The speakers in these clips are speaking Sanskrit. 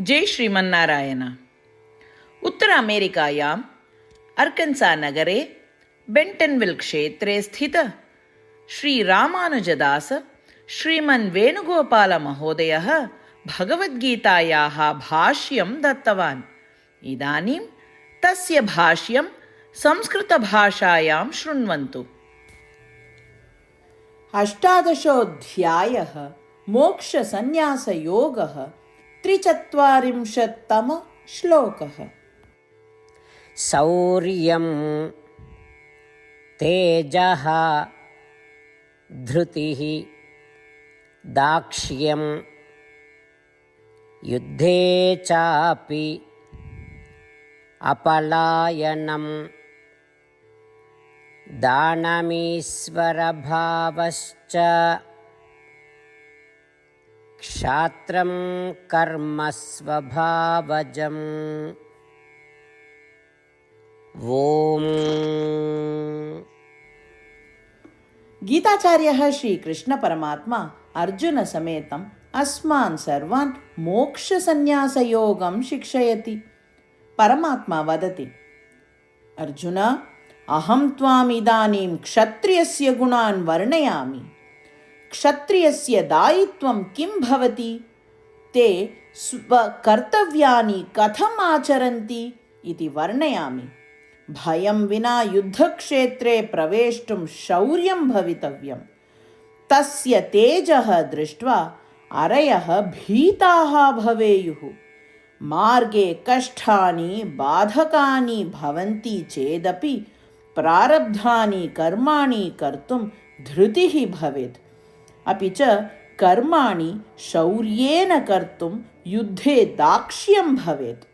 जय श्रीमन्नारायण। उत्तर अमेरिकायाम् अर्कन्सा नगरे बेण्टन्विल् क्षेत्रे स्थित श्रीरामानुजदास श्रीमन् वेणुगोपालमहोदयः भगवद्गीतायाः भाष्यं दत्तवान्। इदानीं तस्य भाष्यं संस्कृतभाषायां शृण्वन्तु। अष्टादशोऽध्यायः मोक्षसंन्यासयोगः 43तमः श्लोकः। शौर्यं तेजः धृतिः दाक्ष्यं युद्धे चापि अपलायनं दानमीश्वरभावश्च क्षात्रं कर्म स्वभावजम्। ओम। गीताचार्यः श्रीकृष्ण परमात्मा अर्जुन समेतम् अस्मान् सर्वान् मोक्षसंन्यासयोगं शिक्षयति। परमात्मा वदति, अर्जुन, अहं त्वाम् इदानीं क्षत्रियस्य गुणान् वर्णयामि। क्षत्रियस्य दायित्वं किं भवति? ते स्वकर्तव्यानि कथम् आचरन्ति इति वर्णयामि। भयं विना युद्धक्षेत्रे प्रवेष्टुं शौर्यं भवितव्यं। तस्य तेजः दृष्ट्वा अरयः भीताः भवेयुः। मार्गे कष्टानि बाधकानि भवन्ति चेदपि प्रारब्धानि कर्माणि कर्तुं धृतिः भवेत्। अपि च कर्माणि शौर्येण कर्तुं युद्धे दाक्ष्यं भवेत्।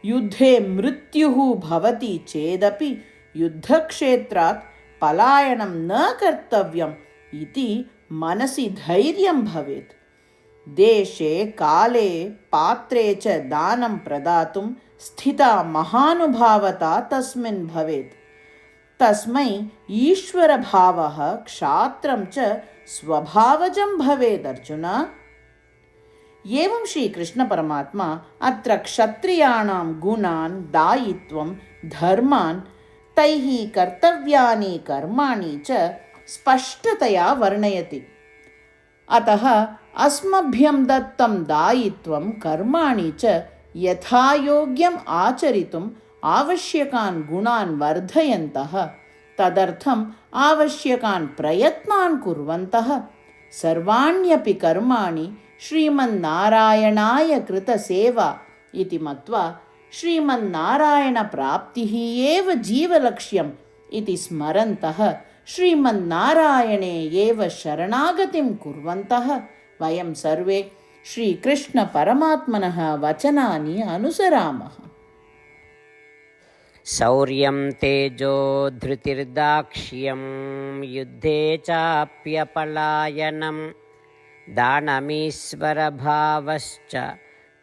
युद्धे मृत्युः भवति चेदपि युद्धक्षेत्रात् पलायनं न कर्तव्यम् इति मनसि धैर्यं भवेत्। देशे काले पात्रे च दानं प्रदातुं स्थिता महानुभावता तस्मिन् भवेत्। तस्मै ईश्वरभावः क्षात्रं च स्वभावजं भवेत्। अर्जुन, एवं श्रीकृष्ण परमात्मा अत्र क्षत्रियाणां गुणान्, दायित्वं, धर्मान्, तैः कर्तव्यानि कर्माणि च स्पष्टतया वर्णयति। अतः अस्मभ्यं दत्तं दायित्वं, कर्माणि च यथायोग्यम् आचरितुम् आवश्यकान् गुणान् वर्धयन्तः, तदर्थम् आवश्यकान् प्रयत्नान् कुर्वन्तः, सर्वाण्यपि कर्माणि श्रीमन्नारायणाय कृतसेवा इति मत्वा श्रीमन्नारायणप्राप्तिः एव जीवलक्ष्यम् इति स्मरन्तः, श्रीमन्नारायणे एव शरणागतिं कुर्वन्तः वयं सर्वे श्रीकृष्णपरमात्मनः वचनानि अनुसरामः। शौर्यं तेजो धृतिर्दाक्ष्यं युद्धे चाप्यपलायनं दानमीश्वरभावश्च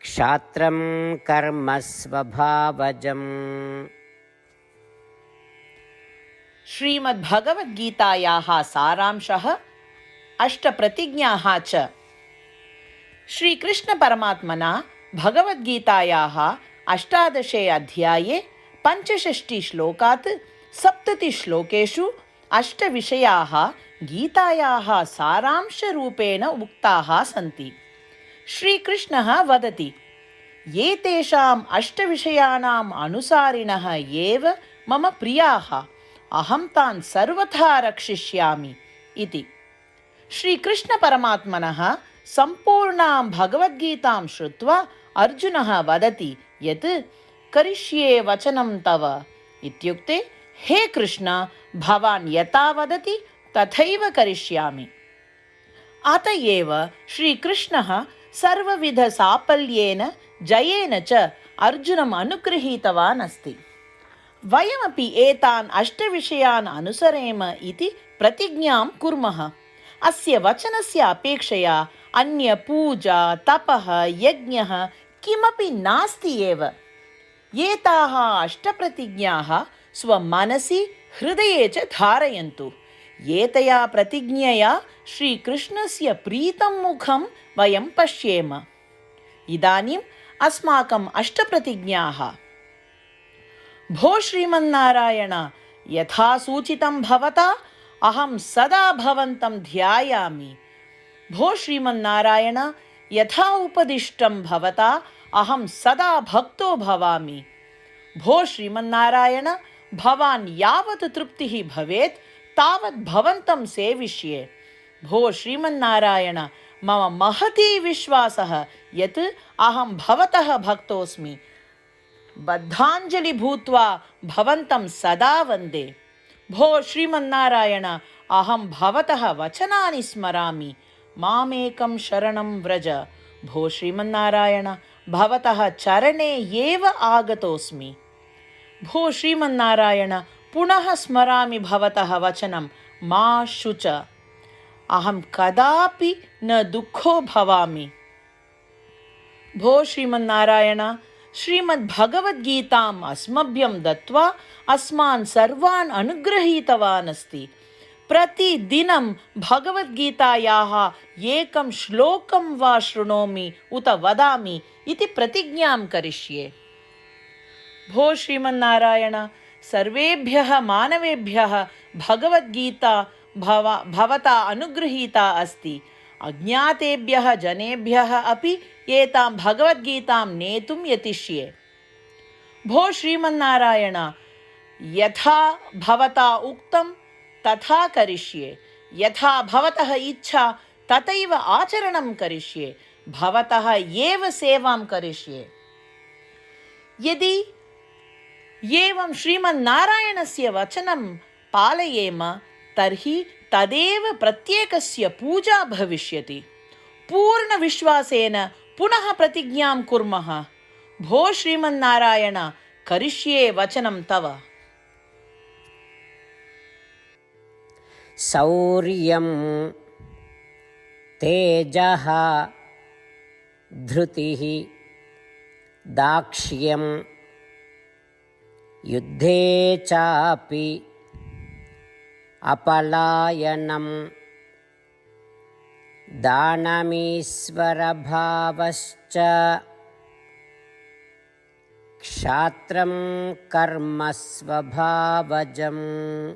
क्षात्रं कर्म स्वभावजम्। श्रीमद्भगवद्गीतायाः सारांशः, अष्टप्रतिज्ञाः च। श्रीकृष्णपरमात्मना भगवद्गीतायाः 18 अध्याये 65 श्लोकात् 70 श्लोकेषु 8 विषयाः गीतायाः सारांशरूपेण उक्ताः सन्ति। श्रीकृष्णः वदति, एतेषाम् 8 विषयाणाम् अनुसारिणः एव मम प्रियाः, अहं तान् सर्वथा रक्षिष्यामि इति। श्रीकृष्णपरमात्मनः सम्पूर्णां भगवद्गीतां श्रुत्वा अर्जुनः वदति यत् करिष्ये वचनं तव इत्युक्ते, हे कृष्ण, भवान् यथा वदति तथैव करिष्यामि। अत एव श्रीकृष्णः सर्वविधसाफल्येन जयेन च अर्जुनम् अनुगृहीतवान् अस्ति। वयमपि एतान् 8 विषयान् अनुसरेम इति प्रतिज्ञां कुर्मः। अस्य वचनस्य अपेक्षया अन्य पूजा, तपः, यज्ञः किमपि नास्ति एव। एताः 8 प्रतिज्ञाः स्वमनसि, हृदये च धारयन्तु। एतया प्रतिज्ञया श्रीकृष्णस्य प्रीतं मुखं वयं पश्येम। इदानीम् अस्माकम् अष्टप्रतिज्ञाः। भो श्रीमन्नारायण, यथा सूचितं भवता अहं सदा भवन्तं ध्यायामि। भो श्रीमन्नारायण, यथा उपदिष्टं भवता अहं सदा भक्तो भवामि। भो श्रीमन्नारायण, भवान् यावत् तृप्तिः भवेत् तावत् भवन्तं सेविष्ये। भो श्रीमन्नारायण, मम महती विश्वासः यत् अहं भवतः भक्तोऽस्मि। बद्धाञ्जलि भूत्वा भवन्तं सदा वन्दे। भो श्रीमन्नारायण, अहं भवतः वचनानि स्मरामि। मामेकं शरणं व्रज। भो श्रीमन्नारायण, भवतः चरणे एव आगतोऽस्मि। भो श्रीमन्नारायण, पुनः स्मरामि भवतः वचनं, मा शुच। अहं कदापि न दुःखो भवामि। भो श्रीमन्नारायण, श्रीमद्भगवद्गीताम् अस्मभ्यं दत्त्वा अस्मान् सर्वान् अनुगृहीतवान् अस्ति। प्रतिदिनं भगवद्गीतायाः एकं श्लोकं वा शृणोमि उत वदामि इति प्रतिज्ञां करिष्ये। भो श्रीमन्नारायण, सर्वेभ्यः मानवेभ्यः भगवद्गीता भवता अनुगृहीता अस्ति। अज्ञातेभ्यः जनेभ्यः अपि एतां भगवद्गीतां नेतुं यतिष्ये। भो श्रीमन्नारायण, यथा भवता उक्तं तथा करिष्ये। यथा भवतः इच्छा तथैव आचरणं करिष्ये। भवतः एव सेवां करिष्ये। यदि एवं श्रीमन्नारायणस्य वचनं पालयेम तर्हि तदेव प्रत्येकस्य पूजा भविष्यति। पूर्णविश्वासेन पुनः प्रतिज्ञां कुर्मः। भो श्रीमन्नारायण, करिष्ये वचनं तव। शौर्यं तेजः धृतिः दाक्ष्यं युद्धे चापि अपलायनं दानमीश्वरभावश्च क्षात्रं कर्म स्वभावजम्।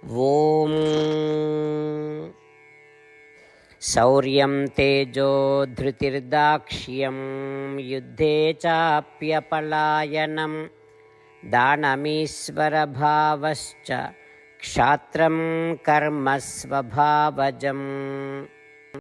ॐ शौर्यं तेजो धृतिर्दाक्ष्यं युद्धे चाप्यपलायनं दानमीश्वरभावश्च क्षात्रं कर्म स्वभावजम्।